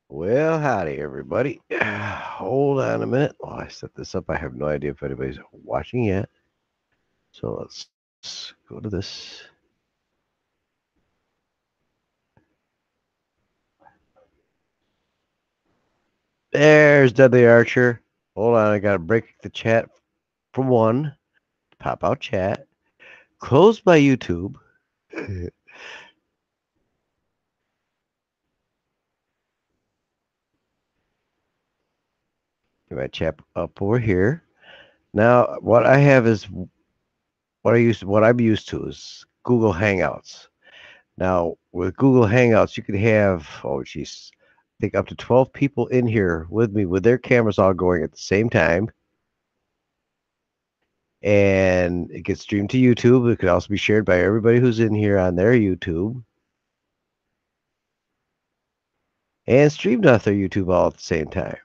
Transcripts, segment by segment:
Well, howdy, everybody. Hold on a minute while I set this up. I have no idea if anybody's watching yet. So let's go to this. There's Dudley Archer. Hold on, I gotta break the chat for one. Pop out chat. Close my YouTube. Get my chat up over here. Now, what I have is what I'm used to is Google Hangouts. Now, with Google Hangouts, you could have, oh, geez, I think up to 12 people in here with me with their cameras all going at the same time. And it gets streamed to YouTube. It could also be shared by everybody who's in here on their YouTube. And streamed off their YouTube all at the same time.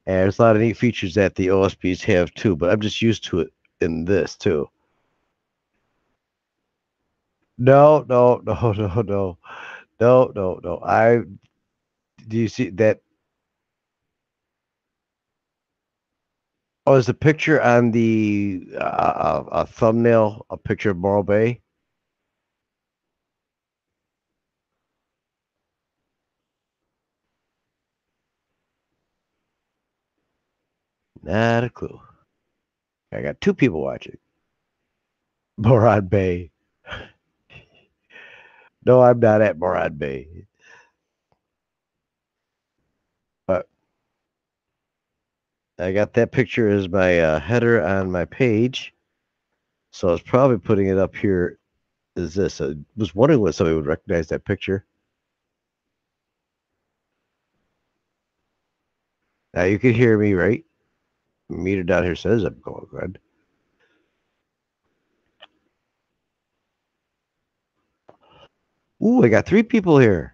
And there's a lot of neat features that the OSPs have too, but I'm just used to it in this too. No, no, no, no, no, no, no, no. Do you see that? Oh, is the picture on the a thumbnail a picture of Morro Bay? Not a clue. I got two people watching. Morad Bay. No, I'm not at Morad Bay. But I got that picture as my header on my page. So I was probably putting it up here as this. I was wondering whether somebody would recognize that picture. Now you can hear me, right? Meter down here says I'm going good. Ooh, I got three people here.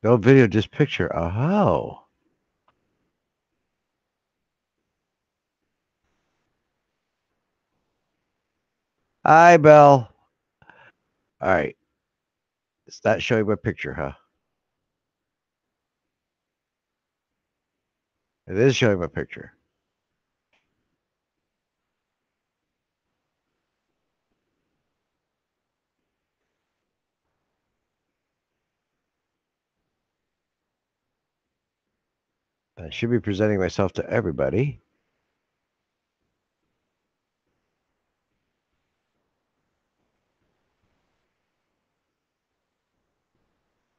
No video, just picture. Oh. Hi, Belle. All right. It's not showing my picture, huh? It is showing my picture. I should be presenting myself to everybody.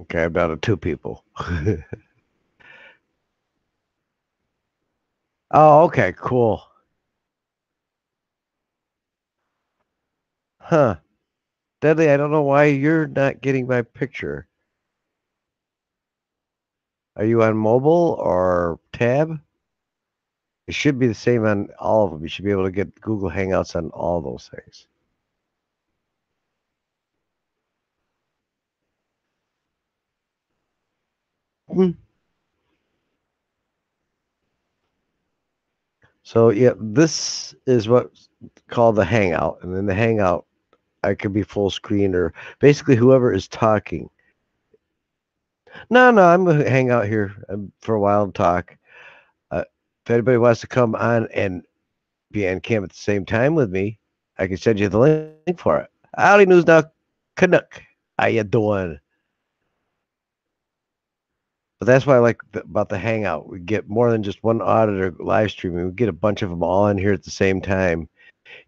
Okay, I'm down to two people. Oh, okay, cool. Huh. Deadly, I don't know why you're not getting my picture. Are you on mobile or tab? It should be the same on all of them. You should be able to get Google Hangouts on all those things. Hmm. So yeah, this is what's called the Hangout, and in the Hangout, I could be full screen or basically whoever is talking. No, I'm gonna hang out here for a while and talk. If anybody wants to come on and be on cam at the same time with me, I can send you the link for it. Howdy News Now, Canuck. How you doing? But that's why I like about the Hangout. We get more than just one auditor live streaming. We get a bunch of them all in here at the same time.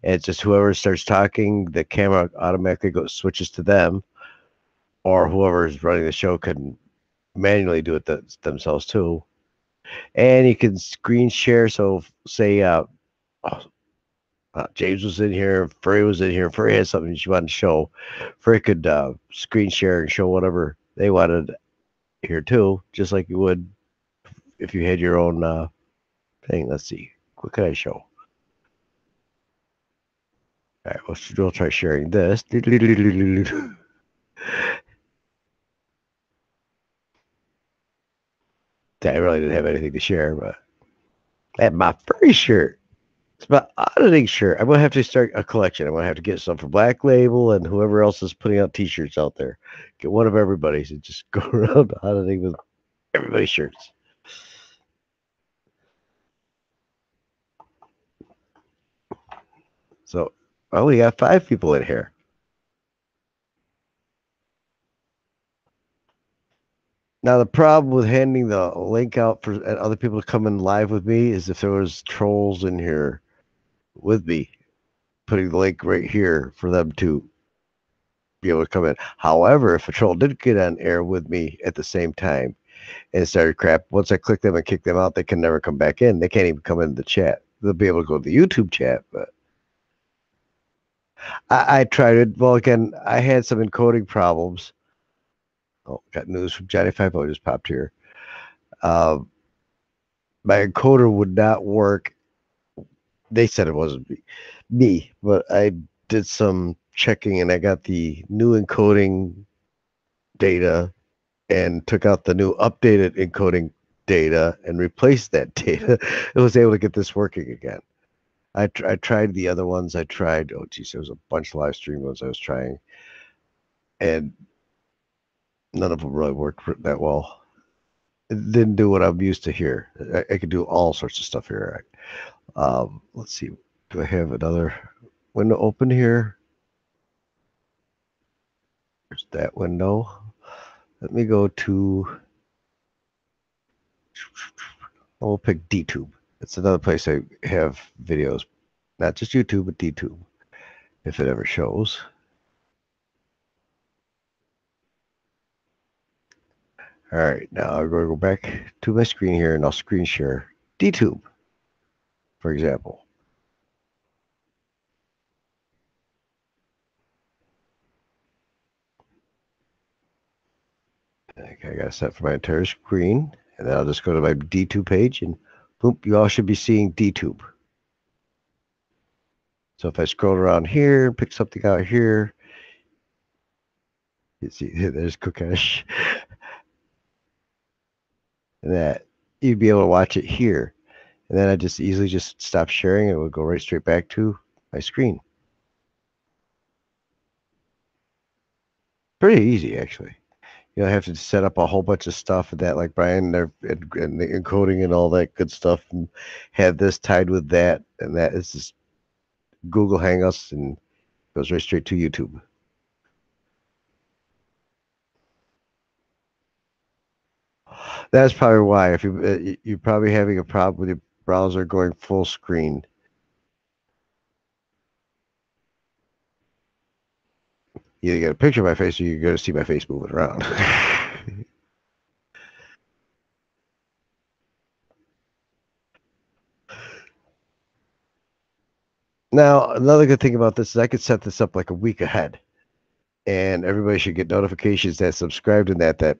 And it's just whoever starts talking, the camera automatically goes switches to them, or whoever is running the show can manually do it themselves too. And you can screen share. So say James was in here, Furry was in here. Furry had something she wanted to show. Furry could screen share and show whatever they wanted here too, just like you would if you had your own thing. Let's see. What could I show? All right, we'll try sharing this. I really didn't have anything to share, but I had my furry shirt. But auditing, sure. I'm gonna have to start a collection. I'm gonna have to get some for Black Label and whoever else is putting out T-shirts out there. Get one of everybody's and just go around auditing with everybody's shirts. So, oh, we got 5 people in here. Now the problem with handing the link out for other people to come in live with me is if there was trolls in here with me, putting the link right here for them to be able to come in. However, if a troll did get on air with me at the same time and started crap, once I click them and kick them out, they can never come back in. They can't even come into the chat. They'll be able to go to the YouTube chat, but I tried it. Well, again, I had some encoding problems. Oh, got news from Johnny Five O just popped here. Uh, my encoder would not work. They said it wasn't me, but I did some checking and I got the new encoding data and took out the new updated encoding data and replaced that data. It was able to get this working again. I tried the other ones. I tried, oh geez, there was a bunch of live stream ones I was trying, and none of them really worked that well. It didn't do what I'm used to here. I could do all sorts of stuff here. Let's see. Do I have another window open here? There's that window. Let me go to, we'll pick DTube. It's another place I have videos, not just YouTube, but DTube, if it ever shows. All right, now I'm going to go back to my screen here and I'll screen share DTube, for example. Okay, I got it set for my entire screen, and then I'll just go to my DTube page and boom, you all should be seeing DTube. So if I scroll around here, pick something out here, you see, there's Kukesh. And that you'd be able to watch it here. And then I just easily just stop sharing. It would go right straight back to my screen. Pretty easy, actually. You don't have to set up a whole bunch of stuff and that, like Brian, and the encoding and all that good stuff, and have this tied with that, and that is just Google Hangouts and goes right straight to YouTube. That's probably why. If you're probably having a problem with your browser going full screen. You either get a picture of my face or you're going to see my face moving around. Now, another good thing about this is I could set this up like a week ahead, and everybody should get notifications that subscribed in that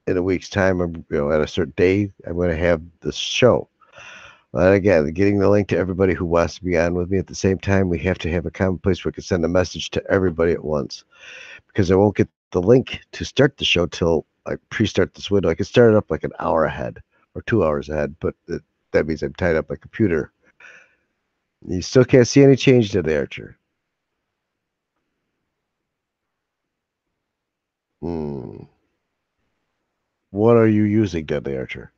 in a week's time, or at a certain day, I'm going to have this show. And again, getting the link to everybody who wants to be on with me at the same time, we have to have a common place where we can send a message to everybody at once, because I won't get the link to start the show till I pre-start this window. I can start it up like an hour ahead or 2 hours ahead, but that means I'm tied up my computer. You still can't see any change to the Archer. What are you using, Deadly Archer?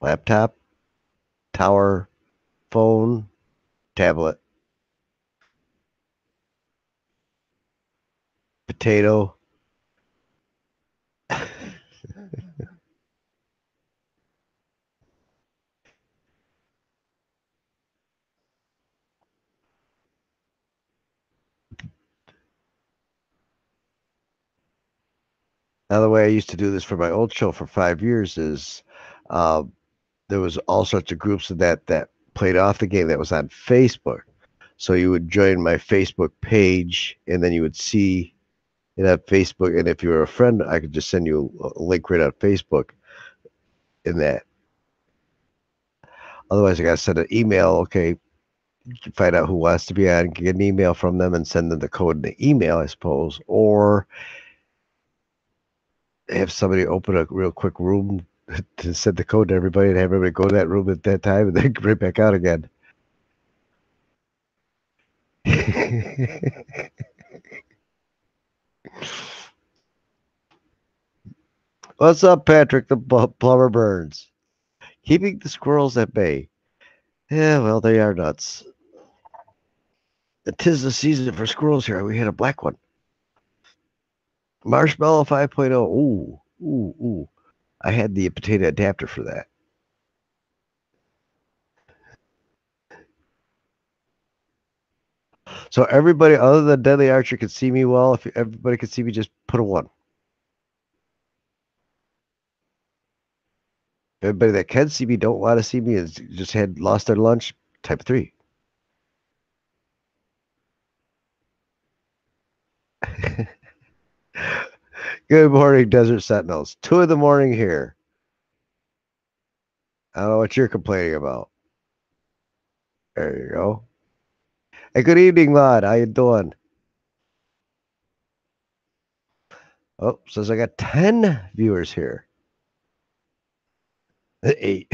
Laptop, tower, phone, tablet, potato. Now, the way I used to do this for my old show for 5 years is uh, there was all sorts of groups of that played off the game that was on Facebook. So you would join my Facebook page, and then you would see it on Facebook. And if you were a friend, I could just send you a link right on Facebook in that. Otherwise, I got to send an email. Okay, find out who wants to be on, get an email from them, and send them the code in the email, I suppose, or have somebody open a real quick room to send the code to everybody and have everybody go to that room at that time and then right back out again. What's up, Patrick the Plumber Burns? Keeping the squirrels at bay. Yeah, well, they are nuts. Tis the season for squirrels here. We had a black one. Marshmallow 5.0. Ooh, ooh, ooh. I had the potato adapter for that. So everybody other than Deadly Archer could see me well. If everybody could see me, just put a 1. Everybody that can see me don't want to see me is just had lost their lunch. Type 3. Good morning, Desert Sentinels. 2 in the morning here. I don't know what you're complaining about. There you go. Hey, good evening, Lod. How you doing? Oh, says I got 10 viewers here. 8.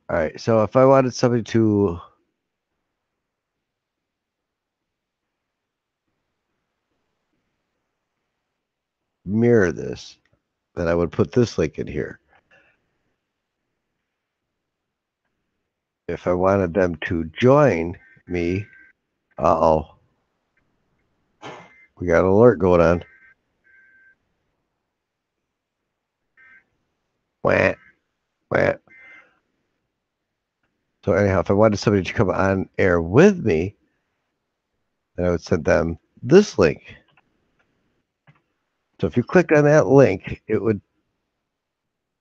All right. So if I wanted somebody to mirror this, then I would put this link in here. If I wanted them to join me, uh-oh. We got an alert going on. Wah, wah. So anyhow, if I wanted somebody to come on air with me, then I would send them this link. So if you clicked on that link, it would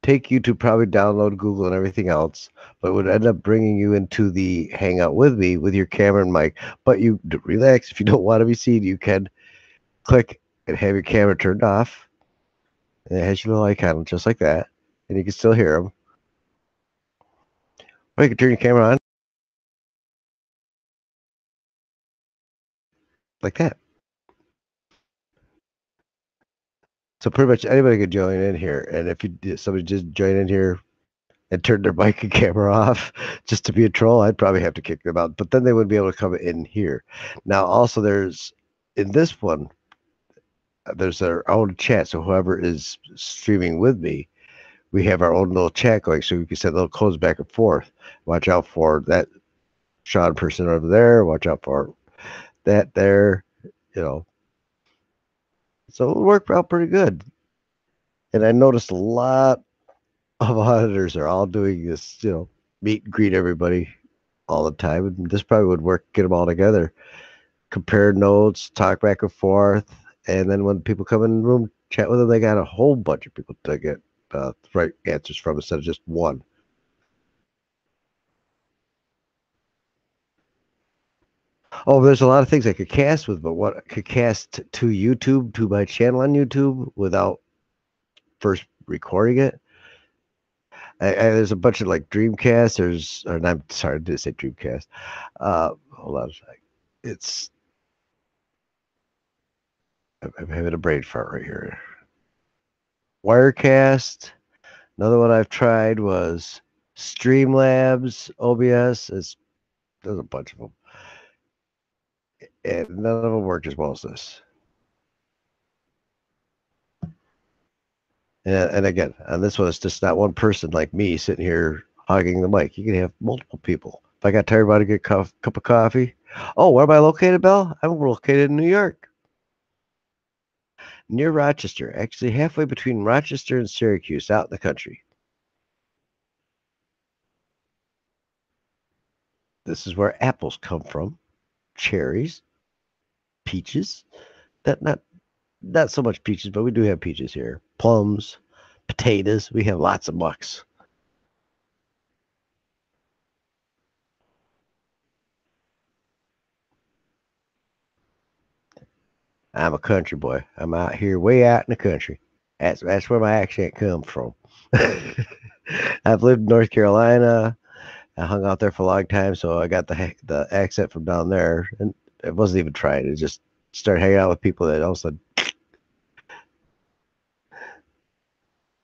take you to probably download Google and everything else, but it would end up bringing you into the Hangout with me with your camera and mic. But you relax. If you don't want to be seen, you can click and have your camera turned off. And it has your little icon just like that. And you can still hear them. Or you can turn your camera on like that. So pretty much anybody could join in here. And if somebody just join in here and turn their mic and camera off just to be a troll, I'd probably have to kick them out. But then they wouldn't be able to come in here. Now, also there's, in this one, there's our own chat. So whoever is streaming with me, we have our own little chat going. So we can send little codes back and forth. Watch out for that Sean person over there. Watch out for that there, you know. So it worked out pretty good. And I noticed a lot of auditors are all doing this, meet and greet everybody all the time. And this probably would work, get them all together, compare notes, talk back and forth. And then when people come in the room, chat with them, they got a whole bunch of people to get the right answers from instead of just one. Oh, there's a lot of things I could cast with, but what I could cast to YouTube, to my channel on YouTube without first recording it. There's a bunch of like Dreamcast. I'm sorry, I did say Dreamcast. Hold on a sec. I'm having a brain fart right here. Wirecast. Another one I've tried was Streamlabs, OBS. There's a bunch of them. And none of them worked as well as this. And again, on this one, it's just not one person like me sitting here hogging the mic. You can have multiple people. If I got tired about to get a cup of coffee. Oh, where am I located, Bell? I'm located in New York. Near Rochester, actually halfway between Rochester and Syracuse, out in the country. This is where apples come from, cherries, peaches. Not so much peaches, but we do have peaches here. Plums, potatoes. We have lots of mucks. I'm a country boy. I'm out here way out in the country. That's where my accent comes from. I've lived in North Carolina. I hung out there for a long time, so I got the accent from down there, and it wasn't even trying. It just start hanging out with people that all of a sudden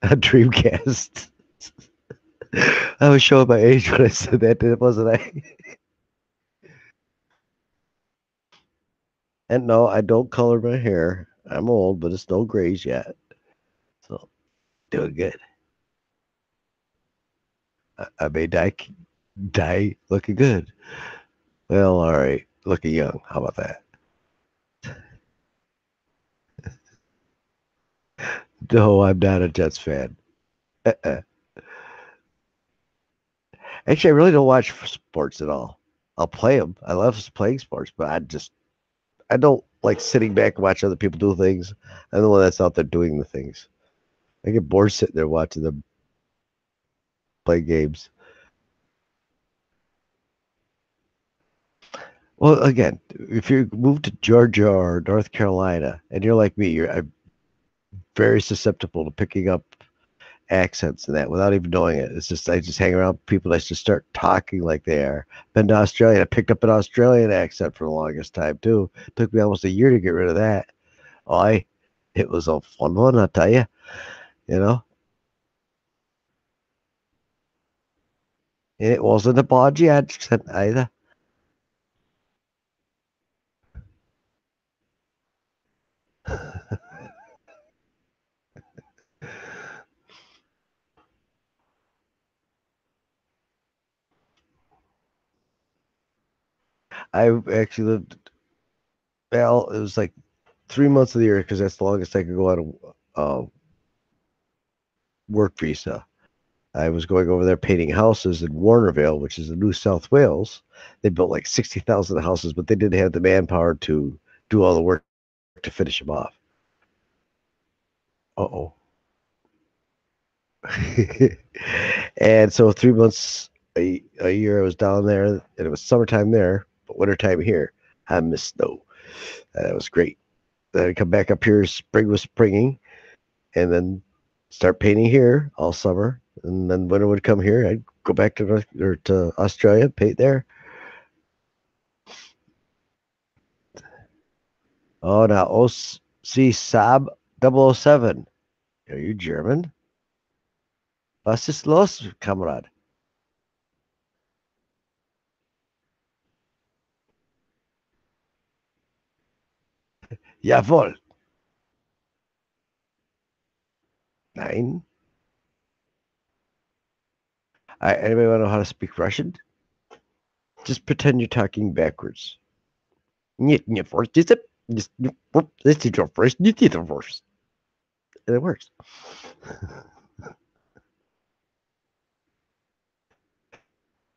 a Dreamcast. I was showing my age when I said that, wasn't I? And no, I don't color my hair. I'm old, but it's no grays yet. So doing good. I may die looking good. Well, all right, looking young. How about that? No, I'm not a Jets fan. Uh-uh. Actually, I really don't watch sports at all. I'll play them. I love playing sports, but I don't like sitting back and watch other people do things. I'm the one that's out there doing the things. I get bored sitting there watching them play games. Well, again, if you move to Georgia or North Carolina and you're like me, I'm very susceptible to picking up accents and that without even knowing it. It's just I just hang around people that just start talking like they are. Been to Australia, I picked up an Australian accent for the longest time too. Took me almost a year to get rid of that. Oh, it was a fun one, I tell you. You know, and it wasn't a podgy accent either. I actually lived. Well, it was like 3 months of the year because that's the longest I could go on a work visa. I was going over there painting houses in Warnervale, which is in New South Wales. They built like 60,000 houses, but they didn't have the manpower to do all the work to finish them off. Uh-oh. And so 3 months a year I was down there, and it was summertime there, but wintertime here. I missed snow. That was great. Then I come back up here, spring was springing, and then start painting here all summer. And then winter would come here, I'd go back to to Australia, paint there. Oh, now OC Saab 007. Are you German? Was ist los, Kamerad? Jawohl. Nein. Anybody want to know how to speak Russian? Just pretend you're talking backwards. Нет, не first, this is your first, this is your first. And it works.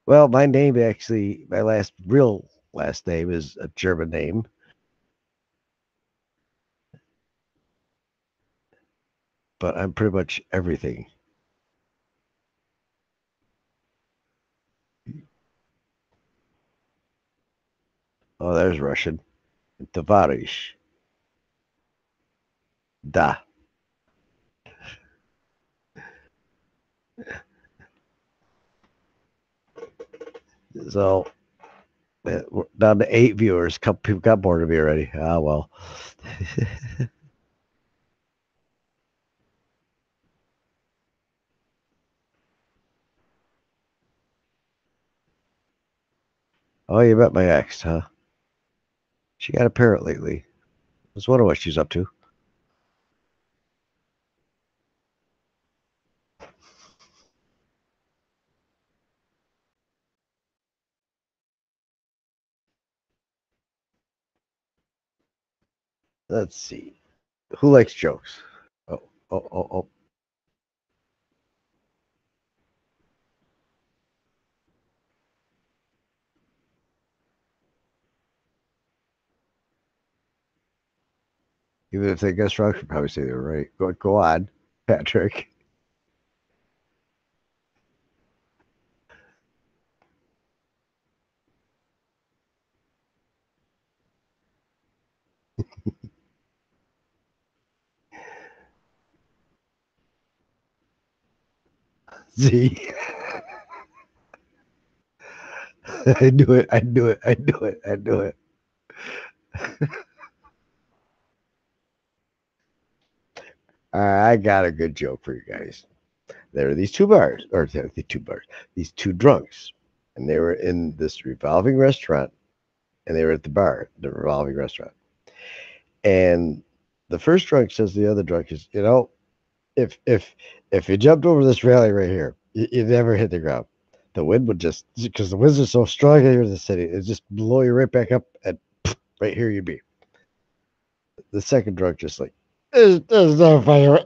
Well, my name actually, my real last name is a German name, but I'm pretty much everything. Oh, there's Russian. Tavarish. Da. So we're down to 8 viewers. A couple people got bored of me already. Ah, well. Oh, you met my ex, huh? She got a parrot lately. I was wondering what she's up to. Let's see. Who likes jokes? Oh, oh, oh, oh. Even if they guess wrong, should probably say they're right. Go on, Patrick. Z. I knew it. I knew it. I knew it. I knew it. I got a good joke for you guys. There were these two bars, or these two drunks, and they were in this revolving restaurant, and they were at the bar, the revolving restaurant. And the first drunk says to the other drunk is, if you jumped over this railing right here, you never hit the ground. The wind would just, because the winds are so strong here in the city, it just blow you right back up, and right here you'd be. The second drunk just like, there's no fire.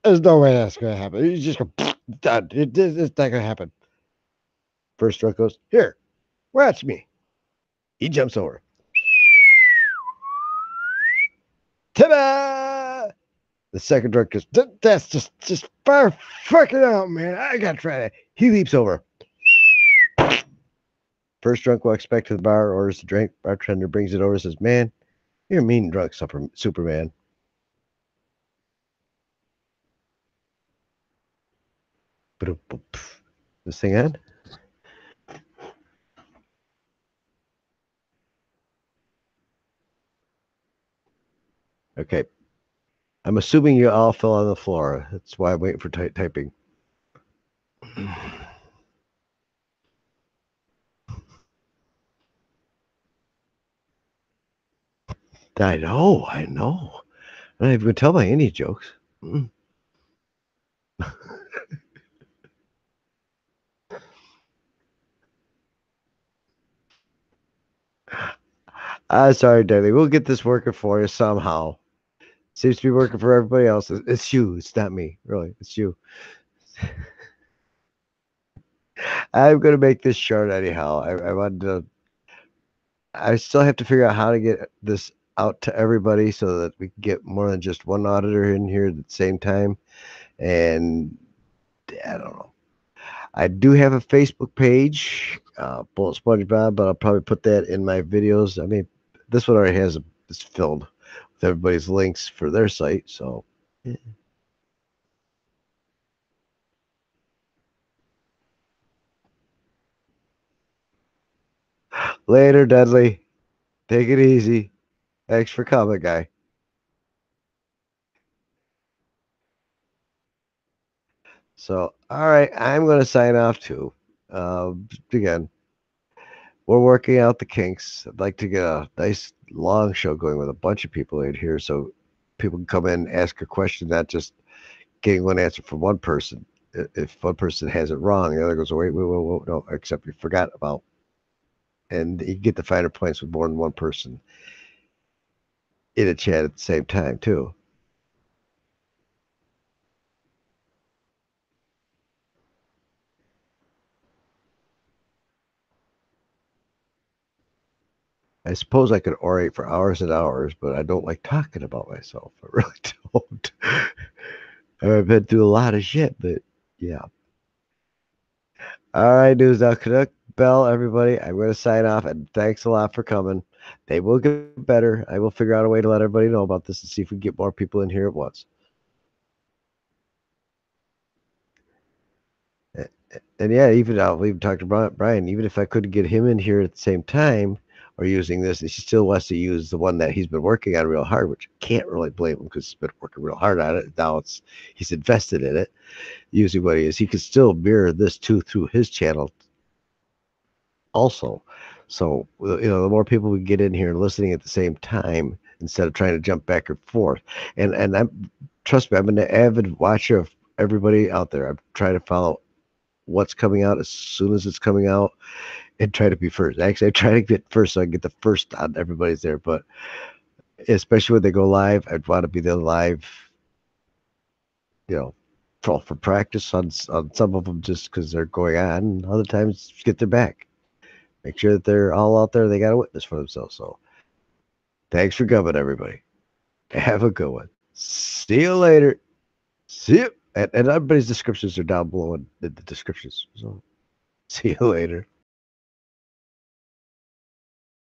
There's no way that's gonna happen. You just go done. It's not gonna happen. First drunk goes, here, watch me. He jumps over. Ta-da! The second drunk goes, that's just far fucking out, man. I gotta try that. He leaps over. First drunk walks back to the bar, orders the drink. Bartender brings it over and says, man, you're a mean drunk, Superman. This thing on? Okay. I'm assuming you all fell on the floor. That's why I'm waiting for typing. I know. I'm not even going to tell my any jokes. I'm sorry, Daddy. We'll get this working for you somehow. Seems to be working for everybody else. It's you. It's not me. Really. It's you. I'm going to make this short anyhow. I wanted to. I still have to figure out how to get this out to everybody so that we can get more than just one auditor in here at the same time. And I don't know. I do have a Facebook page, BulletSponge Bob, but I'll probably put that in my videos. I mean, this one already has it's filled with everybody's links for their site. So, yeah. Later, Dudley. Take it easy. Thanks for coming, guy. So, all right, I'm going to sign off too. Again, we're working out the kinks. I'd like to get a nice long show going with a bunch of people in here so people can come in, ask a question, not just getting one answer from one person. If one person has it wrong, the other goes, wait, no, except you forgot about. And you get the finer points with more than one person in a chat at the same time, too. I suppose I could orate for hours and hours, but I don't like talking about myself. I really don't. I've been through a lot of shit, but yeah. All right, dudes. Now, Canuck Bell, everybody. I'm going to sign off, and thanks a lot for coming. They will get better. I will figure out a way to let everybody know about this and see if we can get more people in here at once. And yeah, I'll even talk to Brian. Even if I couldn't get him in here at the same time or using this, he still wants to use the one that he's been working on real hard, which can't really blame him because he's been working real hard on it. Now he's invested in it, using what he is. He could still mirror this too through his channel also. So the more people we get in here listening at the same time instead of trying to jump back and forth. And I'm trust me, I'm an avid watcher of everybody out there. I'm trying to follow what's coming out as soon as it's coming out and try to be first. Actually, I try to get first so I can get the first on everybody's there. But especially when they go live, I'd want to be there live, for practice on some of them just because they're going on. And other times, get their back. Make sure that they're all out there. They got a witness for themselves. So thanks for coming, everybody. Have a good one. See you later. See you. And everybody's descriptions are down below in the descriptions. So see you later.